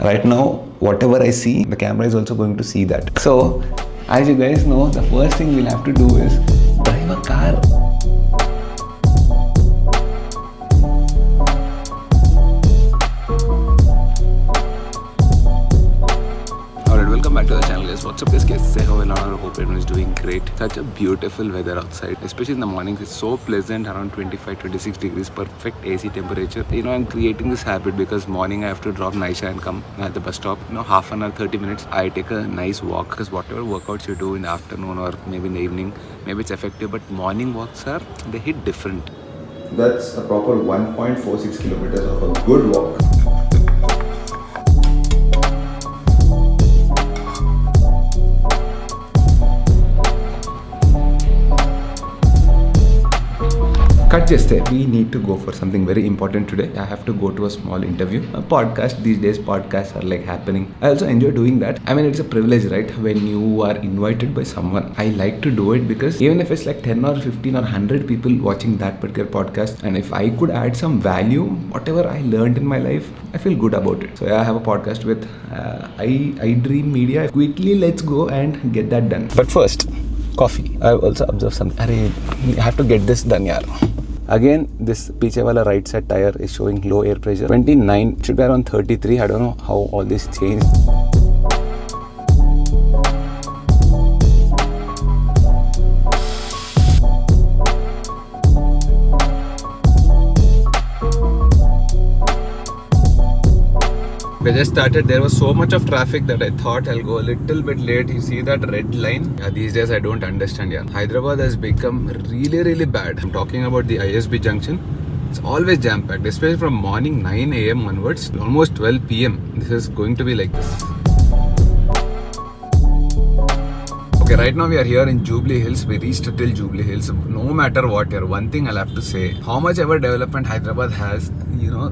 Right now, whatever I see, the camera is also going to see that. So, as you guys know, the first thing we'll have to do is drive a car. Welcome back to the channel, guys. What's up, guys? Say how well, I hope everyone is doing great. Such a beautiful weather outside, especially in the mornings. It's so pleasant, around 25-26 degrees, perfect AC temperature. I'm creating this habit because morning I have to drop Naisha and come at the bus stop. Half an hour, 30 minutes, I take a nice walk, because whatever workouts you do in the afternoon or maybe in the evening, maybe it's effective, but morning walks they hit different. That's a proper 1.46 kilometers of a good walk. Cut just there. We need to go for something very important today. I have to go to a small interview. A podcast. These days podcasts are like happening. I also enjoy doing that. I mean, it's a privilege, right? When you are invited by someone. I like to do it because even if it's like 10 or 15 or 100 people watching that particular podcast, and if I could add some value, whatever I learned in my life, I feel good about it. So yeah, I have a podcast with I Dream Media. Quickly, let's go and get that done. But first, coffee. I also observed something. I have to get this done, yaar. Again, this piche wala right side tire is showing low air pressure. 29, should be around 33. I don't know how all this changed. I just started. There was so much of traffic that I thought I'll go a little bit late. You see that red line? Yeah, these days I don't understand. Yeah, Hyderabad has become really bad. I'm talking about the ISB junction. It's always jam-packed, especially from morning 9 a.m. onwards, almost 12 p.m. This is going to be like this. Okay, right now we are here in Jubilee Hills. We reached till Jubilee Hills. No matter what here, one thing I'll have to say, how much ever development Hyderabad has,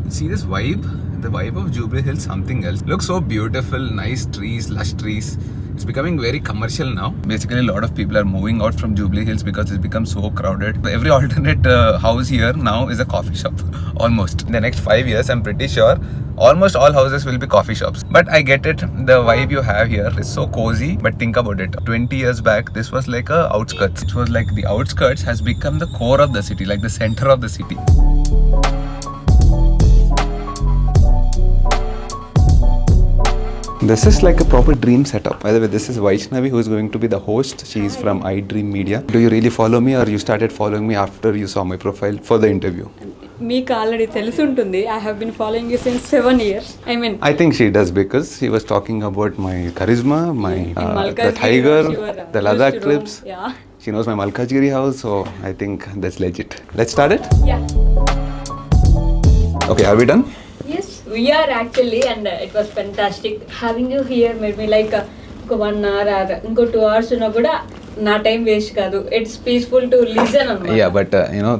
see this vibe? The vibe of Jubilee Hills, something else. Looks so beautiful, nice trees, lush trees. It's becoming very commercial now. Basically, a lot of people are moving out from Jubilee Hills because it's become so crowded. Every alternate house here now is a coffee shop, almost. In the next 5 years, I'm pretty sure almost all houses will be coffee shops. But I get it, the vibe you have here is so cozy. But think about it, 20 years back, this was like a outskirts. It was like the outskirts has become the core of the city, like the center of the city. This is like a proper dream setup. By the way, this is Vaishnavi, who is going to be the host. She is from I Dream Media. Do you really follow me, or you started following me after you saw my profile for the interview? Meeku already telusuntundi. I have been following you since 7 years. I think she does, because she was talking about my charisma, my the tiger, the Ladakh trips. Yeah. She knows my Malkajgiri house, so I think that's legit. Let's start it? Yeah. Okay, are we done? Yes, we are actually, and it was fantastic. Having you here made me like 1 hour or 2 hours kuda na time waste kadu. It's peaceful to listen. Yeah, but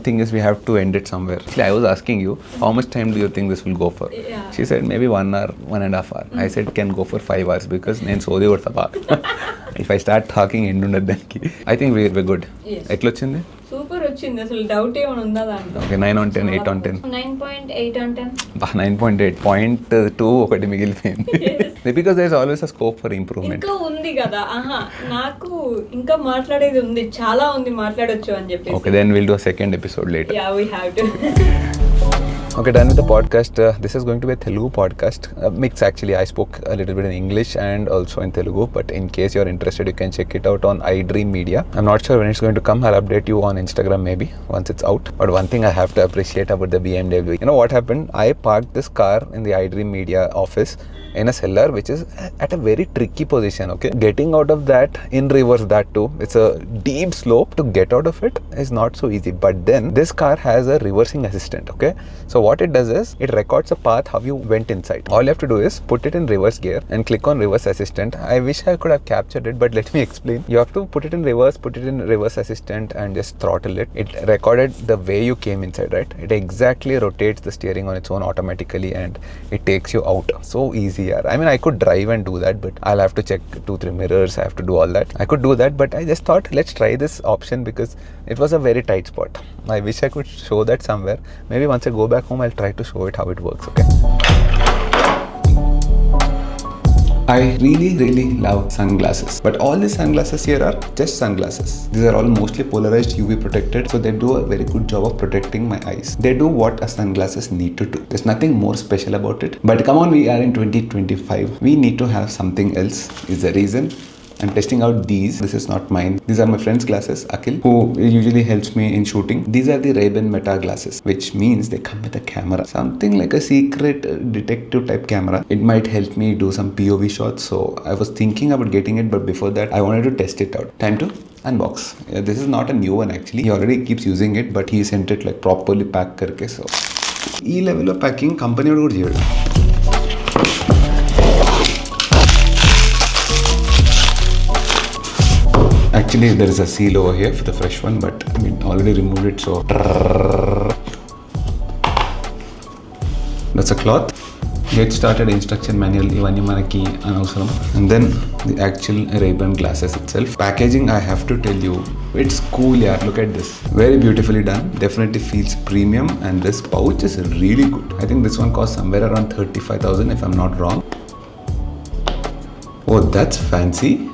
thing is, we have to end it somewhere. Actually, I was asking you, how much time do you think this will go for? Yeah. She said maybe 1 hour, 1.5 hours. I said can go for 5 hours because నేను సోది కొడతా. If I start talking, end ఉండదు దానికి. I think we're good. Yes. ఎట్లా వచ్చింది? Super వచ్చింది, అసలు doubt ఏమైనా ఉందా దాంట్లో? Okay, 9 on 10, 8 on 10. 9.8 on 10. 9.8, 0.2 ఒకటి మిగిలిపోయింది. Because there's always a scope for improvement. ఇంకా ఉంది కదా, నాకు ఇంకా మాట్లాడేది ఉంది, చాలా ఉంది, మాట్లాడొచ్చు అని చెప్పేసి. Okay, then we'll do a second episode later. Yeah, we have to. Okay, done with the podcast. This is going to be a Telugu podcast. Mix actually. I spoke a little bit in English and also in Telugu. But in case you're interested, you can check it out on I Dream Media. I'm not sure when it's going to come. I'll update you on Instagram maybe once it's out. But one thing I have to appreciate about the BMW. You know what happened? I parked this car in the I Dream Media office in a cellar, which is at a very tricky position. Okay, getting out of that in reverse, that too, it's a deep slope. To get out of it is not so easy. But then this car has a reversing assistant. Okay, so what it does is it records a path how you went inside. All you have to do is put it in reverse gear and click on reverse assistant. I wish I could have captured it, but let me explain. You have to put it in reverse assistant and just throttle it. It recorded the way you came inside, right? It exactly rotates the steering on its own automatically and it takes you out. So easy. I mean, I could drive and do that, but I'll have to check 2-3 mirrors. I have to do all that. I could do that, but I just thought let's try this option because it was a very tight spot. I wish I could show that somewhere. Maybe once I go back home, I'll try to show it how it works. Okay. I really love sunglasses, but all the sunglasses here are just sunglasses. These are all mostly polarized UV protected, so they do a very good job of protecting my eyes. They do what a sunglasses need to do. There's nothing more special about it. But come on, we are in 2025. We need to have something else is the reason I'm testing out these. This is not mine. These are my friend's glasses, Akhil, who usually helps me in shooting. These are the Ray-Ban Meta glasses, which means they come with a camera. Something like a secret detective type camera. It might help me do some POV shots. So I was thinking about getting it, but before that, I wanted to test it out. Time to unbox. This is not a new one actually. He already keeps using it, but he sent it like properly packed karke. So, E level of packing company would go. Actually, there is a seal over here for the fresh one, but I mean, already removed it, so that's a cloth. Get started instruction manual, and then the actual Ray-Ban glasses itself. Packaging, I have to tell you, it's cool, yeah. Look at this, very beautifully done. Definitely feels premium, and this pouch is really good. I think this one costs somewhere around 35,000 if I'm not wrong. Oh, that's fancy.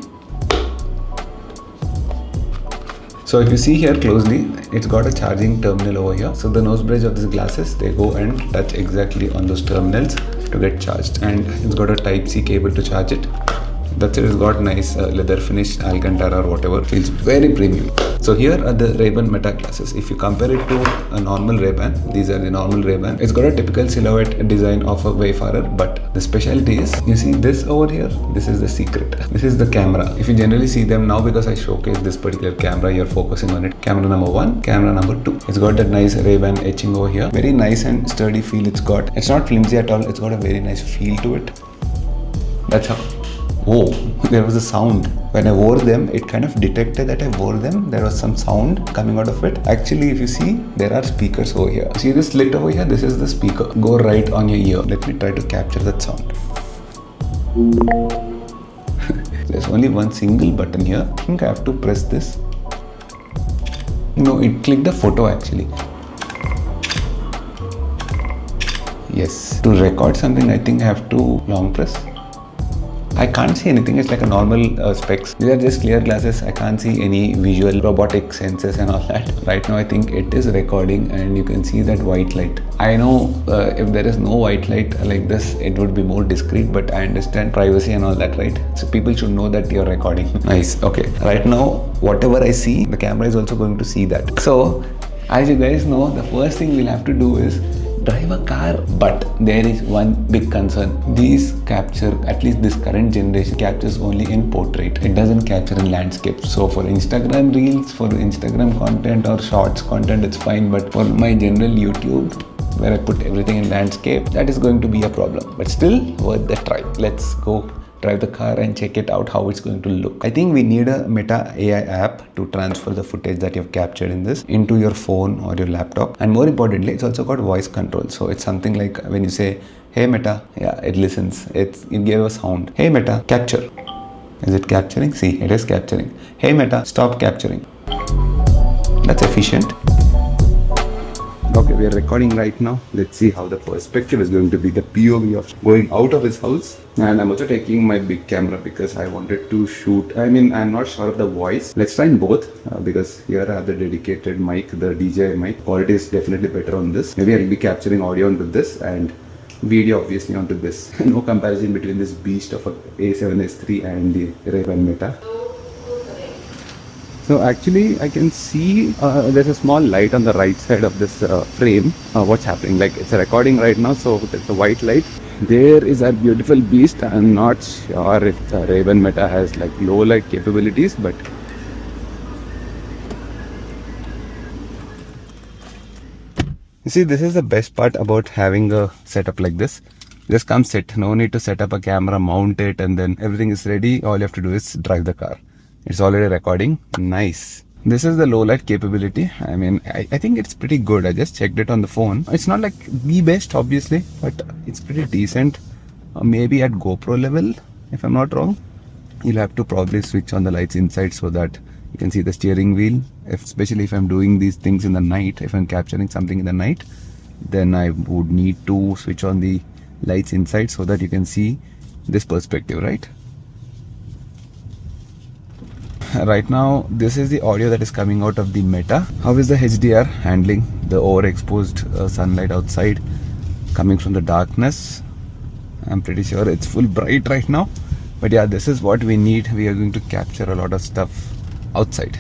So if you see here closely, it's got a charging terminal over here. So the nose bridge of these glasses, they go and touch exactly on those terminals to get charged. And it's got a Type-C cable to charge it. That's it. It's got nice leather finish, Alcantara or whatever. Feels very premium. So here are the Ray-Ban Meta glasses. If you compare it to a normal Ray-Ban, these are the normal Ray-Ban. It's got a typical silhouette design of a Wayfarer, but the specialty is, you see this over here, this is the secret. This is the camera. If you generally see them now, because I showcase this particular camera, you're focusing on it. Camera number 1, camera number 2. It's got that nice Ray-Ban etching over here. Very nice and sturdy feel it's got. It's not flimsy at all. It's got a very nice feel to it. That's how. Oh, there was a sound. When I wore them, it kind of detected that I wore them. There was some sound coming out of it. Actually, if you see, there are speakers over here. See this slit over here? This is the speaker. Go right on your ear. Let me try to capture that sound. There's only one single button here. I think I have to press this. No, it clicked a photo actually. Yes. To record something, I think I have to long press. I can't see anything. It's like a normal specs. These are just clear glasses. I can't see any visual robotic sensors and all that. Right now I think it is recording and you can see that white light. I know if there is no white light like this, it would be more discreet, but I understand privacy and all that, right? So people should know that you're recording. Nice. Okay. Right now, whatever I see, the camera is also going to see that. So as you guys know, the first thing we'll have to do is drive a car, but there is one big concern. These capture, at least this current generation captures only in portrait. It doesn't capture in landscape. So for Instagram reels, for Instagram content or shorts content, it's fine. But for my general YouTube, where I put everything in landscape, that is going to be a problem. But still worth the try. Let's go drive the car and check it out how it's going to look. I think we need a Meta AI app to transfer the footage that you've captured in this into your phone or your laptop. And more importantly, it's also got voice control. So it's something like when you say, hey Meta, yeah, it listens. It gave a sound. Hey Meta, capture. Is it capturing? See, it is capturing. Hey Meta, stop capturing. That's efficient. Okay, we are recording right now. Let's see how the perspective is going to be, the POV of going out of his house. And I'm also taking my big camera because I wanted to shoot. I mean, I'm not sure of the voice. Let's try in both because here I have the dedicated mic, the DJI mic. Quality is definitely better on this. Maybe I'll be capturing audio onto this and video obviously onto this. No comparison between this beast of a A7S3 and the Ray-Ban Meta. So actually I can see there's a small light on the right side of this frame. What's happening, like it's a recording right now, so there's a white light. There is a beautiful beast. I'm not sure if the Ray-Ban Meta has like low light capabilities, but you see, this is the best part about having a setup like this. Just come sit, no need to set up a camera, mount it, and then everything is ready. All you have to do is drive the car. It's already recording. Nice. This is the low light capability. I mean, I think it's pretty good. I just checked it on the phone. It's not like the best obviously, but it's pretty decent. Maybe at GoPro level, if I'm not wrong. You'll have to probably switch on the lights inside so that you can see the steering wheel. Especially if I'm doing these things in the night, if I'm capturing something in the night, then I would need to switch on the lights inside so that you can see this perspective, right? Right now, this is the audio that is coming out of the Meta. How is the HDR handling the overexposed sunlight outside coming from the darkness? I'm pretty sure it's full bright right now. But yeah, this is what we need. We are going to capture a lot of stuff outside.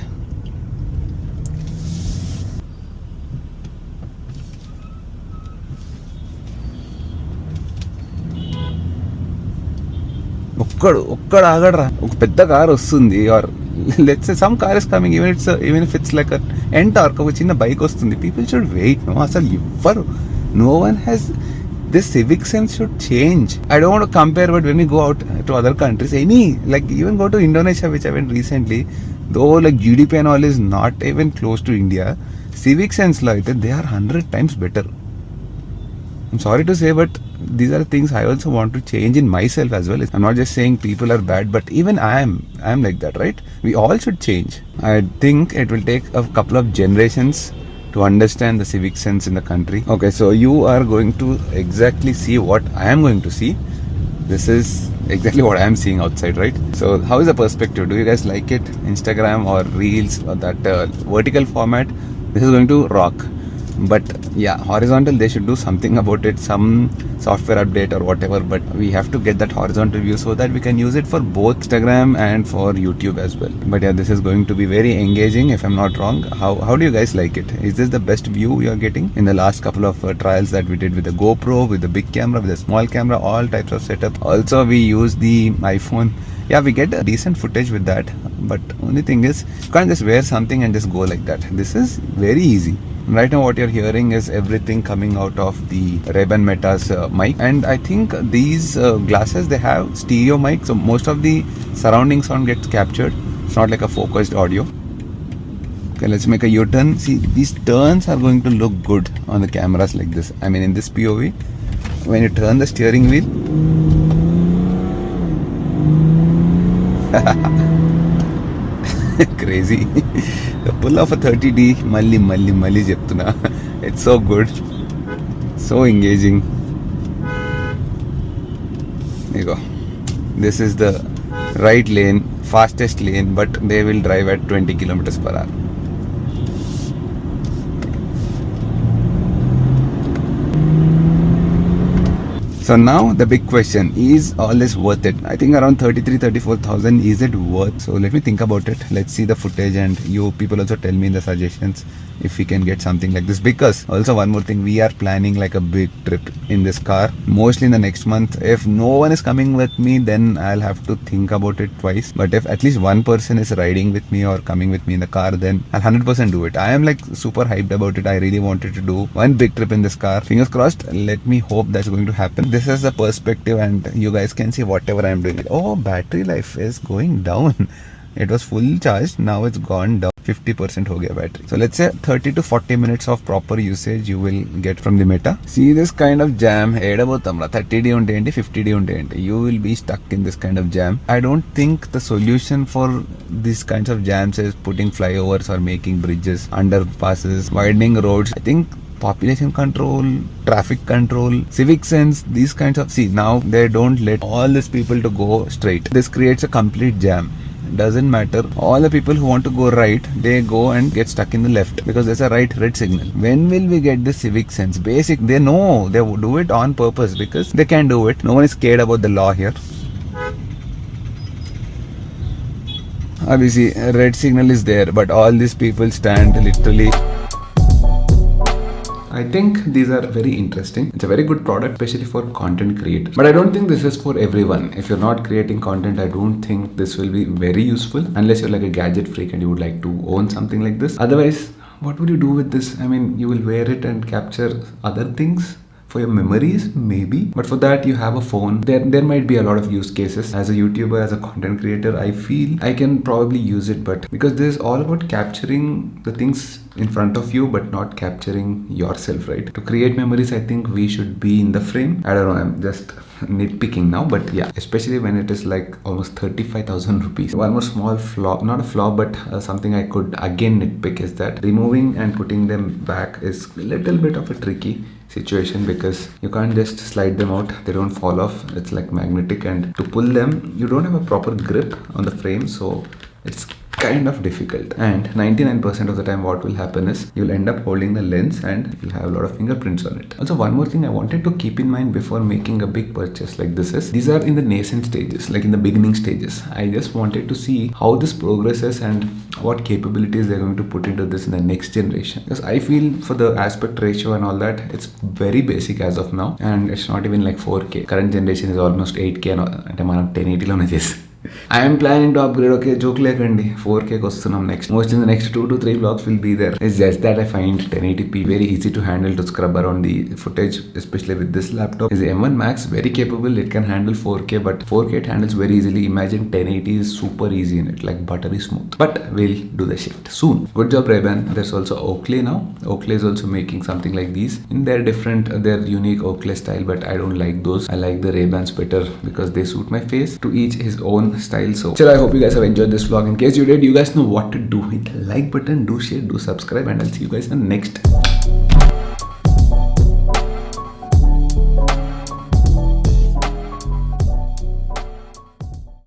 ఒక్కడ ఆగడరా, ఒక పెద్ద car వస్తుంది, are let's say some car is coming, even if it's like NTorq ఒక చిన్న bike వస్తుంది, people should wait. No, అసలు ఎవ్వరు, no one has this civic sense should change. I don't want to compare, but when we go out to other countries, like even go to Indonesia, which I went recently, though like GDP and all is not even close to India, civic sense like that, they are 100 times better. I'm sorry to say, but these are things I also want to change in myself as well. I'm not just saying people are bad, but even I'm like that, right? We all should change. I think it will take a couple of generations to understand the civic sense in the country. Okay, so you are going to exactly see what I am going to see. This is exactly what I am seeing outside, right? So how is the perspective? Do you guys like it? Instagram or Reels or that vertical format? This is going to rock. But yeah, horizontal, they should do something about it, some software update or whatever, but we have to get that horizontal view so that we can use it for both Instagram and for YouTube as well. But yeah, this is going to be very engaging if I'm not wrong. How do you guys like it? Is this the best view you are getting? In the last couple of trials that we did with the GoPro, with the big camera, with the small camera, all types of setup. Also we use the iPhone. Yeah, we get a decent footage with that, but only thing is you can't just wear something and just go like that. This is very easy. Right now what you're hearing is everything coming out of the Ray-Ban Meta's mic, and I think these glasses, they have stereo mic, so most of the surrounding sound gets captured. It's not like a focused audio. Okay, let's make a U-turn. See, these turns are going to look good on the cameras like this. I mean, in this POV, when you turn the steering wheel, crazy. The pull of a 30D, malli చెప్తున్నా, it's so good, so engaging. There you go. This is the right lane, fastest lane, but they will drive at 20 kilometers per hour. So now the big question, is all this worth it? I think around 34,000, is it worth? So let me think about it. Let's see the footage, and you people also tell me in the suggestions if we can get something like this. Because also one more thing, we are planning like a big trip in this car, mostly in the next month. If no one is coming with me, then I'll have to think about it twice. But if at least one person is riding with me or coming with me in the car, then I'll 100% do it. I am like super hyped about it. I really wanted to do one big trip in this car. Fingers crossed. Let me hope that's going to happen. This is the perspective, and you guys can see whatever I'm doing. Oh, battery life is going down. It was full charged, now it's gone down. 50% ho gaya battery. So let's say 30 to 40 minutes of proper usage you will get from the Meta. See this kind of jam, 30D unte enti 50D unte enti, you will be stuck in this kind of jam. I don't think the solution for these kinds of jams is putting flyovers or making bridges, underpasses, widening roads. I think population control, traffic control, civic sense, these kinds of, see now they don't let all these people to go straight. This creates a complete jam. Doesn't matter, all the people who want to go right, they go and get stuck in the left because there's a red signal. When will we get the civic sense? Basic, they know, they do it on purpose because they can do it. No one is scared about the law here. Obviously red signal is there, but all these people stand literally. I think these are very interesting. It's a very good product, especially for content creators. But I don't think this is for everyone. If you're not creating content, I don't think this will be very useful unless you're like a gadget freak and you would like to own something like this. Otherwise, what would you do with this? I mean, you will wear it and capture other things for your memories, maybe. But for that, you have a phone. There might be a lot of use cases. As a YouTuber, as a content creator, I feel I can probably use it, but because this is all about capturing the things in front of you, but not capturing yourself, right? To create memories, I think we should be in the frame. I don't know, I'm just nitpicking now, but yeah, especially when it is like almost 35,000 rupees. One more small flaw, not a flaw, but something I could again nitpick is that removing and putting them back is a little bit of a tricky situation, because you can't just slide them out, they don't fall off, it's like magnetic, and to pull them you don't have a proper grip on the frame, so it's kind of difficult. And 99% of the time what will happen is you'll end up holding the lens and you'll have a lot of fingerprints on it. Also, one more thing I wanted to keep in mind before making a big purchase like this is, these are in the nascent stages, like in the beginning stages. I just wanted to see how this progresses and what capabilities they're going to put into this in the next generation, because I feel for the aspect ratio and all that, it's very basic as of now, and it's not even like 4K. Current generation is almost 8K అంటే మనం 1080 లోనే చేసి I'm planning to upgrade. Okay, joke lekandi 4K kostunam next. Most in the next 2 to 3 vlogs will be there. It's just that I find 1080p very easy to handle, to scrub around the footage, especially with this laptop. Is the M1 Max very capable? It can handle 4K, but 4K it handles very easily. Imagine 1080 is super easy in it, like buttery smooth. But we'll do the shift soon. Good job, Ray-Ban. There's also Oakley now. Oakley is also making something like these in their different, their unique Oakley style, but I don't like those. I like the Ray-Bans better because they suit my face. To each his own style. So I hope you guys have enjoyed this vlog. In case you did, you guys know what to do. Hit the like button, do share, do subscribe, and I'll see you guys in the next